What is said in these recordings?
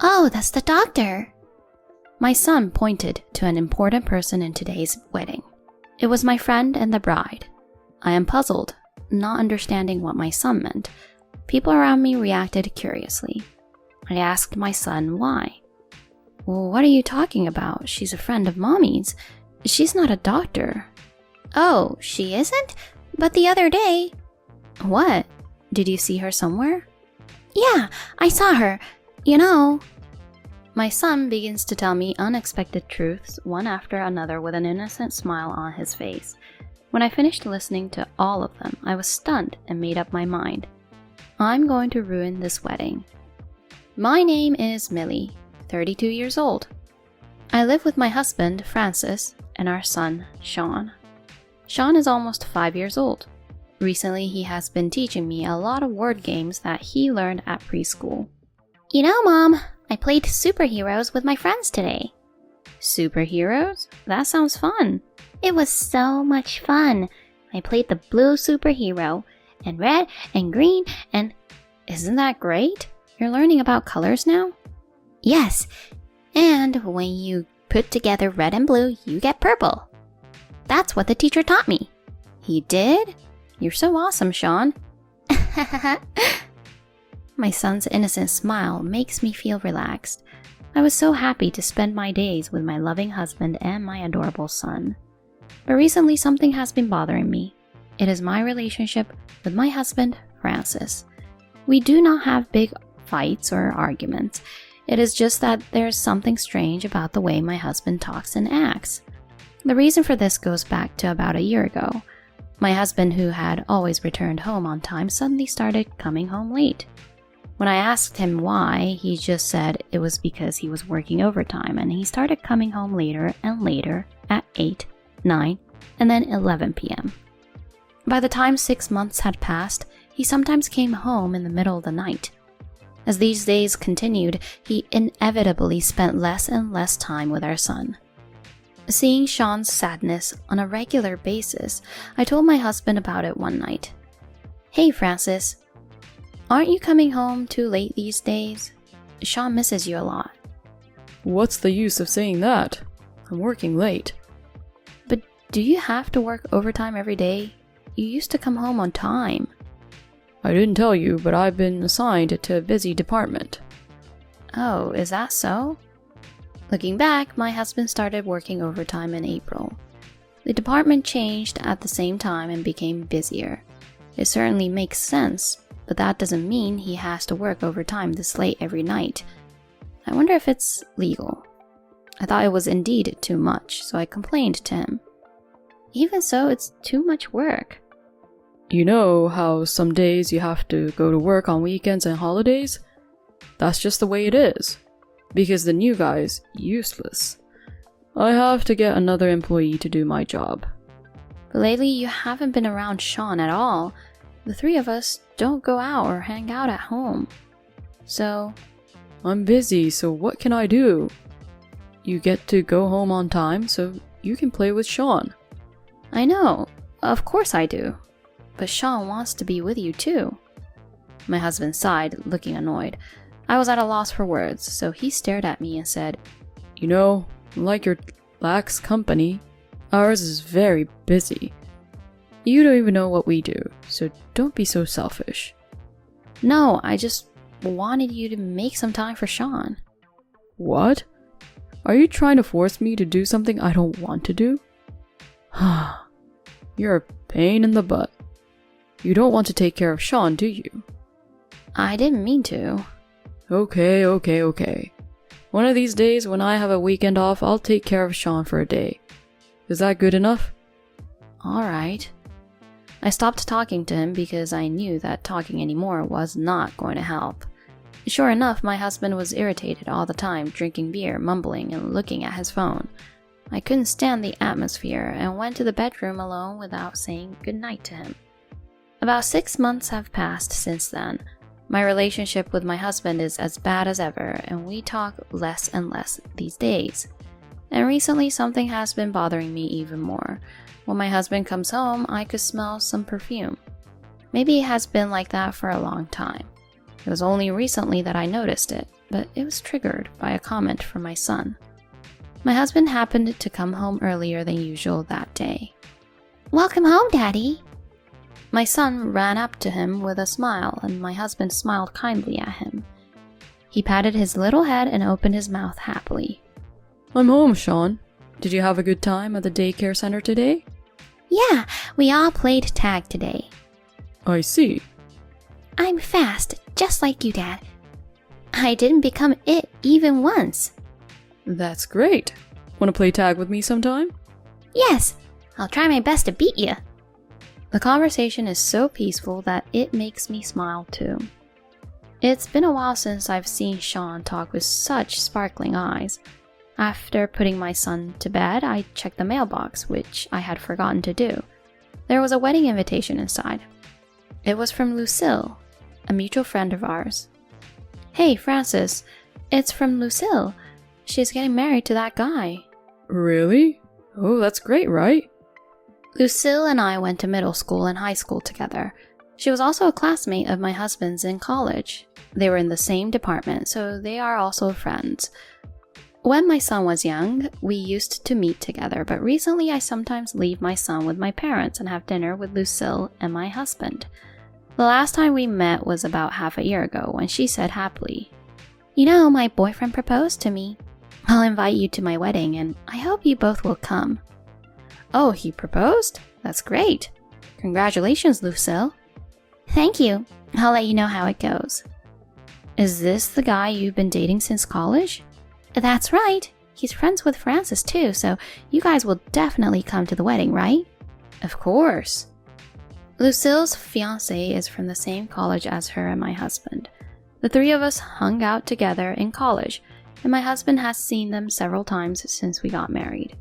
Oh, that's the doctor. My son pointed to an important person in today's wedding. It was my friend and the bride. I am puzzled, not understanding what my son meant. People around me reacted curiously. I asked my son why. Well, what are you talking about? She's a friend of Mommy's. She's not a doctor. Oh, she isn't? But the other day... What? Did you see her somewhere? Yeah, I saw her. You know... My son begins to tell me unexpected truths, one after another with an innocent smile on his face. When I finished listening to all of them, I was stunned and made up my mind. I'm going to ruin this wedding. My name is Millie, 32 years old. I live with my husband, Francis, and our son, Sean. Sean is almost 5 years old. Recently, he has been teaching me a lot of word games that he learned at preschool. You know, Mom, I played superheroes with my friends today. Superheroes? That sounds fun. It was so much fun. I played the blue superhero, and red, and green, and... Isn't that great? You're learning about colors now? Yes, and when you put together red and blue, you get purple. That's what the teacher taught me. He did? You're so awesome, Sean. My son's innocent smile makes me feel relaxed. I was so happy to spend my days with my loving husband and my adorable son. But recently something has been bothering me. It is my relationship with my husband, Francis. We do not have big fights or arguments. It is just that there's something strange about the way my husband talks and acts. The reason for this goes back to about a year ago. My husband, who had always returned home on time, suddenly started coming home late. When I asked him why, he just said it was because he was working overtime and he started coming home later and later at 8, 9, and then 11 p.m. By the time 6 months had passed, he sometimes came home in the middle of the night. As these days continued, he inevitably spent less and less time with our son. Seeing Sean's sadness on a regular basis, I told my husband about it one night. Hey, Francis. Aren't you coming home too late these days? Sean misses you a lot. What's the use of saying that? I'm working late. But do you have to work overtime every day? You used to come home on time. I didn't tell you, but I've been assigned to a busy department. Oh, is that so? Looking back, my husband started working overtime in April. The department changed at the same time and became busier. It certainly makes sense, but that doesn't mean he has to work overtime this late every night. I wonder if it's legal. I thought it was indeed too much, so I complained to him. Even so, it's too much work. You know how some days you have to go to work on weekends and holidays? That's just the way it is. Because the new guy's useless. I have to get another employee to do my job. But lately you haven't been around Sean at all. The three of us don't go out or hang out at home. So... I'm busy, so what can I do? You get to go home on time, so you can play with Sean. I know. Of course I do. But Sean wants to be with you too. My husband sighed, looking annoyed. I was at a loss for words, so he stared at me and said, You know, like your lax company, ours is very busy. You don't even know what we do, so don't be so selfish. No, I just wanted you to make some time for Sean. What? Are you trying to force me to do something I don't want to do? You're a pain in the butt. You don't want to take care of Sean, do you? I didn't mean to. Okay. One of these days when I have a weekend off, I'll take care of Sean for a day. Is that good enough? Alright. I stopped talking to him because I knew that talking anymore was not going to help. Sure enough, my husband was irritated all the time, drinking beer, mumbling, and looking at his phone. I couldn't stand the atmosphere and went to the bedroom alone without saying goodnight to him. About 6 months have passed since then. My relationship with my husband is as bad as ever, and we talk less and less these days. And recently something has been bothering me even more. When my husband comes home, I could smell some perfume. Maybe it has been like that for a long time. It was only recently that I noticed it. but it was triggered by a comment from my son. My husband happened to come home earlier than usual that day. "Welcome home, Daddy." My son ran up to him with a smile, and my husband smiled kindly at him. He patted his little head and opened his mouth happily. "I'm home, Sean. Did you have a good time at the daycare center today?" "Yeah, we all played tag today." "I see." "I'm fast, just like you, Dad. I didn't become it even once." "That's great. Want to play tag with me sometime?" "Yes, I'll try my best to beat you." The conversation is so peaceful that it makes me smile too. It's been a while since I've seen Sean talk with such sparkling eyes. After putting my son to bed, I checked the mailbox, which I had forgotten to do. There was a wedding invitation inside. It was from Lucille, a mutual friend of ours. "Hey, Francis, it's from Lucille. She's getting married to that guy." "Really? Oh, that's great, right?" Lucille and I went to middle school and high school together. She was also a classmate of my husband's in college. They were in the same department, so they are also friends. When my son was young, we used to meet together, but recently I sometimes leave my son with my parents and have dinner with Lucille and my husband. The last time we met was about half a year ago when she said happily, "You know, my boyfriend proposed to me. I'll invite you to my wedding and I hope you both will come." "Oh, he proposed? That's great. Congratulations, Lucille." "Thank you. I'll let you know how it goes." "Is this the guy you've been dating since college?" "That's right. He's friends with Francis too, so you guys will definitely come to the wedding, right?" "Of course." Lucille's fiancé is from the same college as her and my husband. The three of us hung out together in college, and my husband has seen them several times since we got married.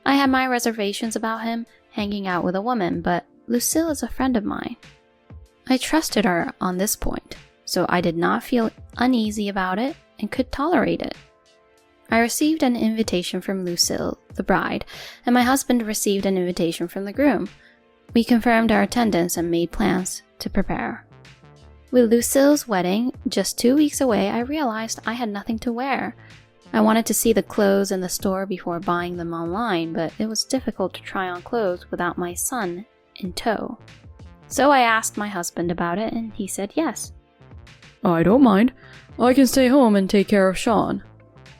I had my reservations about him hanging out with a woman, but Lucille is a friend of mine. I trusted her on this point, so I did not feel uneasy about it and could tolerate it. I received an invitation from Lucille, the bride, and my husband received an invitation from the groom. We confirmed our attendance and made plans to prepare. With Lucille's wedding just 2 weeks away, I realized I had nothing to wear. I wanted to see the clothes in the store before buying them online, but it was difficult to try on clothes without my son in tow. So I asked my husband about it, and he said yes. "I don't mind. I can stay home and take care of Sean.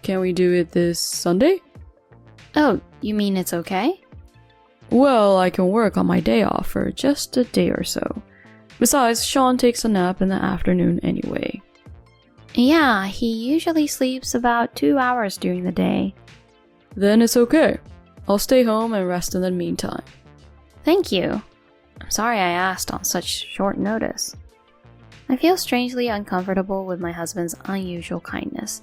Can we do it this Sunday?" "Oh, you mean it's okay?" "Well, I can work on my day off for just a day or so. Besides, Sean takes a nap in the afternoon anyway." "Yeah, he usually sleeps about 2 hours during the day." "Then it's okay. I'll stay home and rest in the meantime." "Thank you. I'm sorry I asked on such short notice." I feel strangely uncomfortable with my husband's unusual kindness,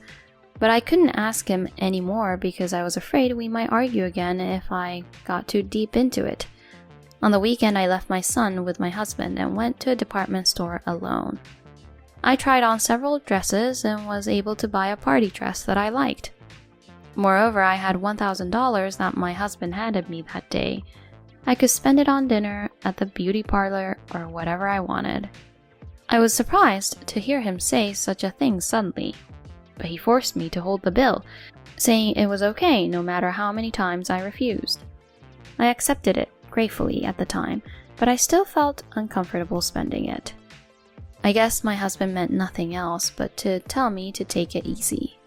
but I couldn't ask him any more because I was afraid we might argue again if I got too deep into it. On the weekend, I left my son with my husband and went to a department store alone. I tried on several dresses and was able to buy a party dress that I liked. Moreover, I had $1,000 that my husband handed me that day. I could spend it on dinner, at the beauty parlor, or whatever I wanted. I was surprised to hear him say such a thing suddenly, but he forced me to hold the bill, saying it was okay no matter how many times I refused. I accepted it gratefully at the time, but I still felt uncomfortable spending it. I guess my husband meant nothing else but to tell me to take it easy.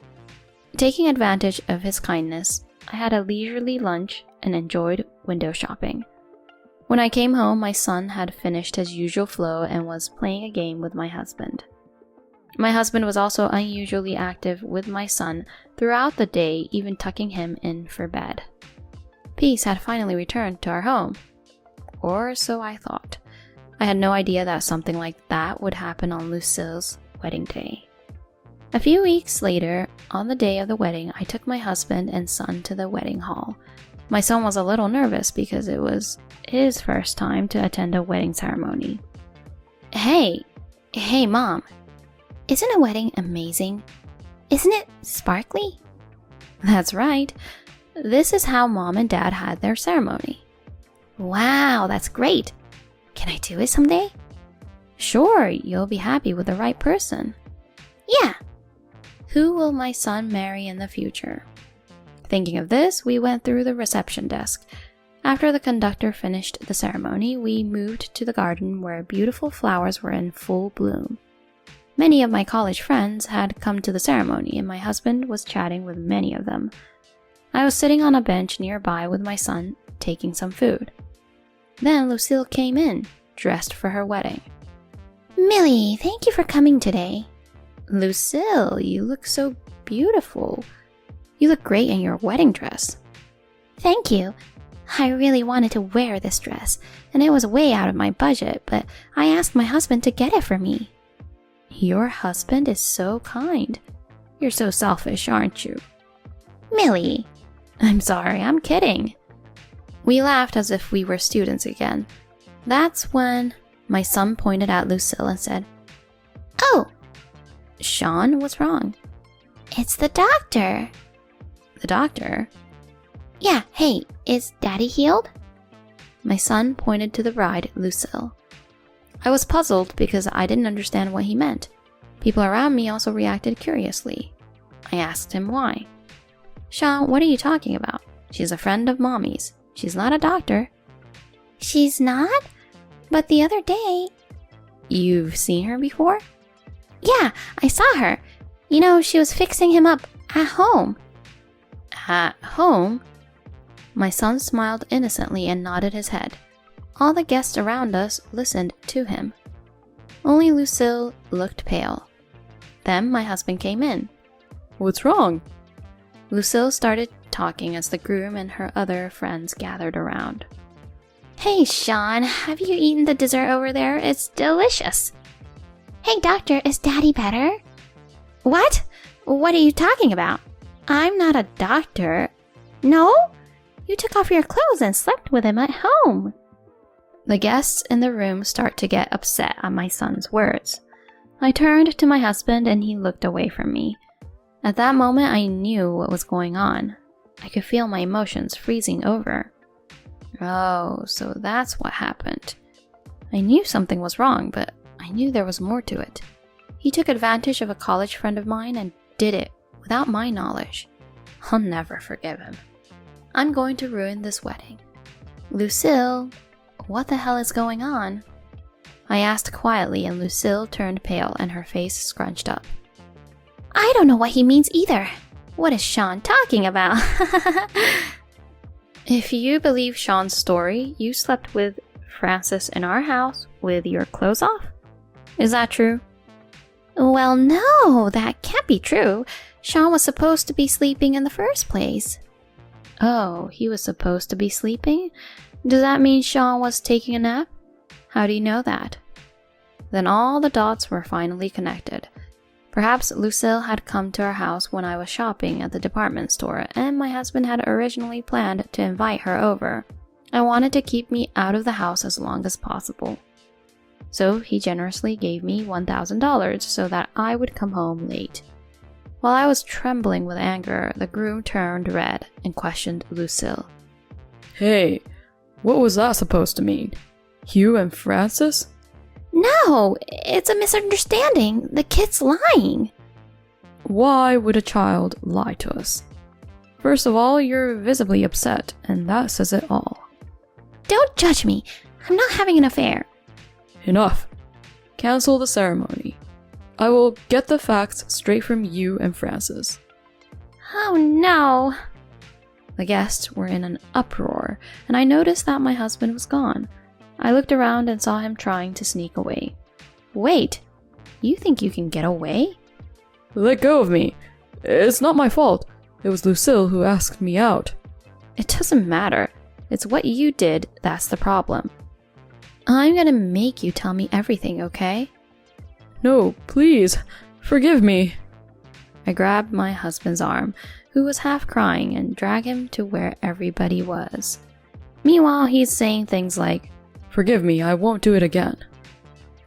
Taking advantage of his kindness, I had a leisurely lunch and enjoyed window shopping. When I came home, my son had finished his usual flow and was playing a game with my husband. My husband was also unusually active with my son throughout the day, even tucking him in for bed. Peace had finally returned to our home. Or so I thought. I had no idea that something like that would happen on Lucille's wedding day. A few weeks later, on the day of the wedding, I took my husband and son to the wedding hall. My son was a little nervous because it was his first time to attend a wedding ceremony. Hey, Mom, isn't a wedding amazing? Isn't it sparkly?" "That's right. This is how Mom and Dad had their ceremony." "Wow, that's great. Can I do it someday?" "Sure, you'll be happy with the right person." "Yeah." Who will my son marry in the future? Thinking of this, we went through the reception desk. After the conductor finished the ceremony, we moved to the garden where beautiful flowers were in full bloom. Many of my college friends had come to the ceremony, and my husband was chatting with many of them. I was sitting on a bench nearby with my son, taking some food. Then Lucille came in, dressed for her wedding. "Millie, thank you for coming today." "Lucille, you look so beautiful. You look great in your wedding dress." "Thank you. I really wanted to wear this dress, and it was way out of my budget, but I asked my husband to get it for me." "Your husband is so kind. You're so selfish, aren't you?" "Millie." "I'm sorry, I'm kidding." We laughed as if we were students again. That's when my son pointed at Lucille and said, "Oh." "Sean, what's wrong?" "It's the doctor." "The doctor?" "Yeah, hey, is Daddy healed?" My son pointed to the bride, Lucille. I was puzzled because I didn't understand what he meant. People around me also reacted curiously. I asked him why. "Sean, what are you talking about? She's a friend of Mommy's. She's not a doctor." "She's not? But the other day..." "You've seen her before?" "Yeah, I saw her. You know, she was fixing him up at home." "At home?" My son smiled innocently and nodded his head. All the guests around us listened to him. Only Lucille looked pale. Then my husband came in. "What's wrong?" Lucille started talking as the groom and her other friends gathered around. "Hey, Sean, have you eaten the dessert over there? It's delicious." "Hey, doctor, is Daddy better?" "What? What are you talking about? I'm not a doctor." "No? You took off your clothes and slept with him at home." The guests in the room start to get upset at my son's words. I turned to my husband and he looked away from me. At that moment, I knew what was going on. I could feel my emotions freezing over. Oh, so that's what happened. I knew something was wrong, but I knew there was more to it. He took advantage of a college friend of mine and did it without my knowledge. I'll never forgive him. I'm going to ruin this wedding. "Lucille, what the hell is going on?" I asked quietly, and Lucille turned pale and her face scrunched up. "I don't know what he means either. What is Sean talking about?" "If you believe Sean's story, you slept with Francis in our house with your clothes off? Is that true?" "Well, no, that can't be true. Sean was supposed to be sleeping in the first place." "Oh, he was supposed to be sleeping? Does that mean Sean was taking a nap? How do you know that?" Then all the dots were finally connected. Perhaps Lucille had come to our house when I was shopping at the department store, and my husband had originally planned to invite her over. I wanted to keep me out of the house as long as possible. So he generously gave me $1,000 so that I would come home late. While I was trembling with anger, the groom turned red and questioned Lucille. "Hey, what was that supposed to mean? You and Francis?" "No, it's a misunderstanding. The kid's lying." "Why would a child lie to us? First of all, you're visibly upset, and that says it all." "Don't judge me. I'm not having an affair." "Enough. Cancel the ceremony. I will get the facts straight from you and Francis." "Oh no." The guests were in an uproar, and I noticed that my husband was gone. I looked around and saw him trying to sneak away. "Wait, you think you can get away?" "Let go of me. It's not my fault. It was Lucille who asked me out." "It doesn't matter. It's what you did that's the problem. I'm gonna make you tell me everything, okay?" "No, please. Forgive me." I grabbed my husband's arm, who was half crying, and dragged him to where everybody was. Meanwhile, he's saying things like, "Forgive me, I won't do it again."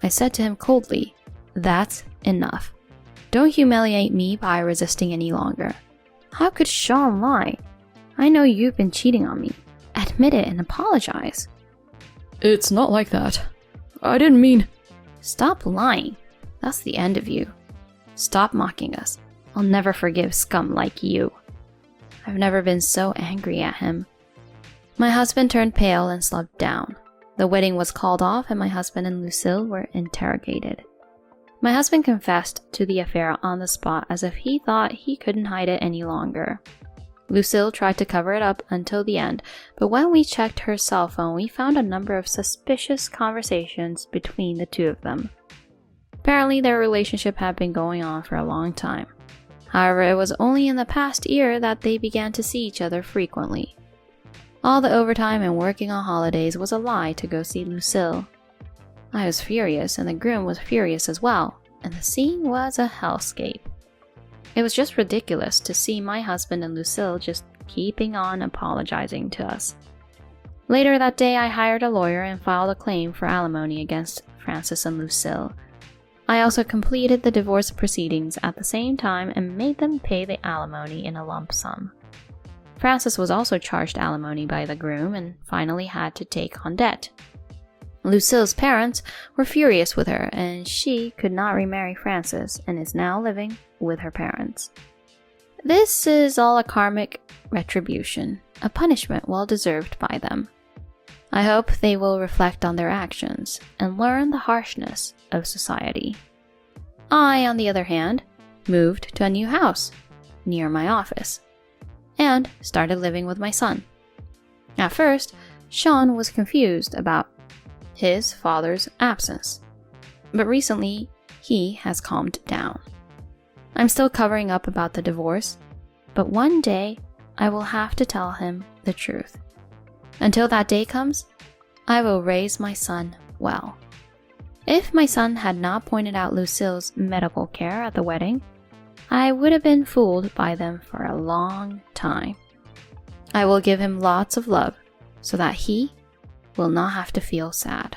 I said to him coldly, "That's enough. Don't humiliate me by resisting any longer. How could Sean lie? I know you've been cheating on me. Admit it and apologize." "It's not like that. I didn't mean..." "Stop lying. That's the end of you. Stop mocking us. I'll never forgive scum like you. I've never been so angry at him. My husband turned pale and slumped down. The wedding was called off and my husband and Lucille were interrogated. My husband confessed to the affair on the spot as if he thought he couldn't hide it any longer. Lucille tried to cover it up until the end, but when we checked her cell phone, we found a number of suspicious conversations between the two of them. Apparently, their relationship had been going on for a long time. However, it was only in the past year that they began to see each other frequently. All the overtime and working on holidays was a lie to go see Lucille. I was furious, and the groom was furious as well, and the scene was a hellscape. It was just ridiculous to see my husband and Lucille just keeping on apologizing to us. Later that day, I hired a lawyer and filed a claim for alimony against Francis and Lucille. I also completed the divorce proceedings at the same time and made them pay the alimony in a lump sum. Francis was also charged alimony by the groom and finally had to take on debt. Lucille's parents were furious with her, and she could not remarry Francis and is now living with her parents. This is all a karmic retribution, a punishment well deserved by them. I hope they will reflect on their actions and learn the harshness of society. I, on the other hand, moved to a new house near my office and started living with my son. At first, Sean was confused about his father's absence, but recently he has calmed down. I'm still covering up about the divorce, but one day I will have to tell him the truth. Until that day comes, I will raise my son well. If my son had not pointed out Lucille's medical care at the wedding, I would have been fooled by them for a long time. I will give him lots of love so that he will not have to feel sad.